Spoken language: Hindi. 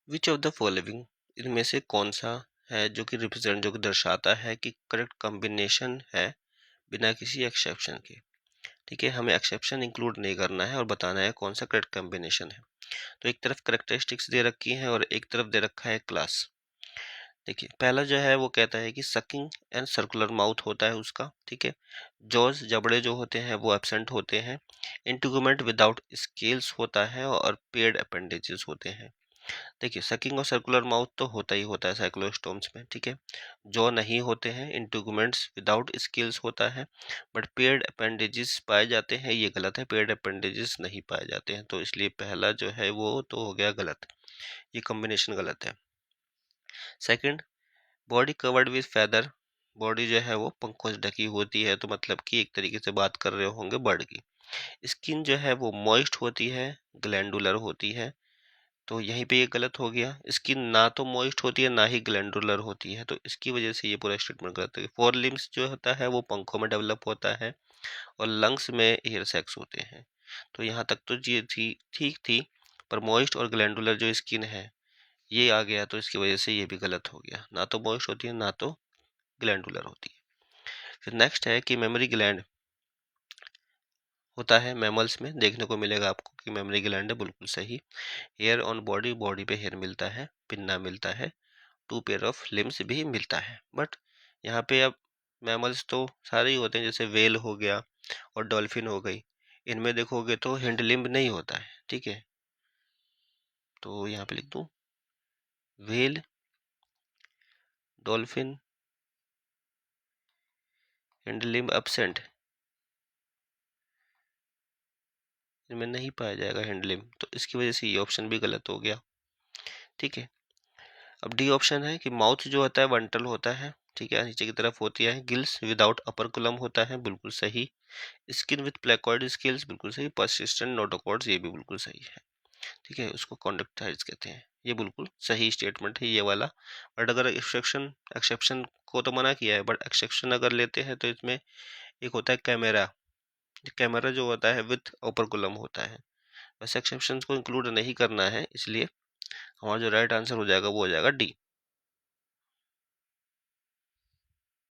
विच ऑफ द फॉलोइंग, इनमें से कौन सा है जो कि रिप्रेजेंट, जो कि दर्शाता है कि करेक्ट कॉम्बिनेशन है बिना किसी एक्सेप्शन के। ठीक है, हमें एक्सेप्शन इंक्लूड नहीं करना है और बताना है कौन सा करेक्ट कॉम्बिनेशन है। तो एक तरफ करेक्टरिस्टिक्स दे रखी है और एक तरफ दे रखा है क्लास। देखिए पहला जो है वो कहता है कि सकिंग एंड सर्कुलर माउथ होता है उसका। ठीक है, जॉज, जबड़े जो होते हैं वो एब्सेंट होते हैं। इंटीगुमेंट विदाउट स्केल्स होता है और पेड अपेंडेजेस होते हैं। देखिए सकिंग और सर्कुलर माउथ तो होता ही होता है साइक्लोस्टोम्स में। ठीक है, जॉ नहीं होते हैं, इंटीगुमेंट्स विदाउट स्केल्स होता है, बट पेड अपेंडेजेस पाए जाते हैं, ये गलत है, पेड अपेंडेजेस नहीं पाए जाते हैं। तो इसलिए पहला जो है वो तो हो गया गलत, ये कॉम्बिनेशन गलत है। Second, body covered with feather, body जो है वो पंखों से ढकी होती है, तो मतलब कि एक तरीके से बात कर रहे होंगे बर्ड की। स्किन जो है वो मॉइस्ट होती है, ग्लैंडुलर होती है, तो यहीं पे ये गलत हो गया। स्किन ना तो मॉइस्ट होती है ना ही ग्लैंडुलर होती है, तो इसकी वजह से ये पूरा स्टेटमेंट गलत है। फोर लिम्स जो होता है वो पंखों में डेवलप होता है और लंग्स में एयर सैक्स होते हैं। तो यहाँ तक तो ये थी ठीक थी, पर मॉइस्ट और ग्लैंडुलर जो स्किन है ये आ गया, तो इसकी वजह से ये भी गलत हो गया, ना तो मॉइस्ट होती है ना तो ग्लैंडुलर होती है। फिर नेक्स्ट है कि मेमोरी ग्लैंड होता है, मैमल्स में देखने को मिलेगा आपको कि मेमोरी ग्लैंड है, बिल्कुल सही। हेयर ऑन बॉडी, बॉडी पे हेयर मिलता है, पिन्ना मिलता है, टू पेयर ऑफ लिम्स भी मिलता है। बट यहाँ पे अब मैमल्स तो सारे ही होते हैं, जैसे वेल हो गया और डॉल्फिन हो गई, इनमें देखोगे तो हिंड लिम्ब नहीं होता है। ठीक है, तो यहाँ पे लिख दूँ well, dolphin, hind limb absent, इनमें नहीं पाया जाएगा हिंड लिम्ब, तो इसकी वजह से ये ऑप्शन भी गलत हो गया। ठीक है, अब डी ऑप्शन है कि माउथ जो होता है वंटल होता है। ठीक है, नीचे की तरफ होती है। गिल्स विदाउट अपर कुलम होता है, बिल्कुल सही। स्किन विद प्लेकॉइड स्केल्स, बिल्कुल सही। पर्सिस्टेंट नोटोकॉर्ड्स, ये भी बिल्कुल सही है। ठीक है, उसको कॉन्डक्टाइज कहते हैं, ये बिल्कुल सही स्टेटमेंट है ये वाला। बट अगर एक्सेप्शन एक्सेप्शन को तो मना किया है, बट एक्सेप्शन अगर लेते हैं तो इसमें एक होता है कैमरा, कैमरा जो होता है विथ अपर कुलम होता है। वैसे एक्सेप्शन को इंक्लूड नहीं करना है, इसलिए हमारा जो राइट आंसर हो जाएगा वो हो जाएगा डी।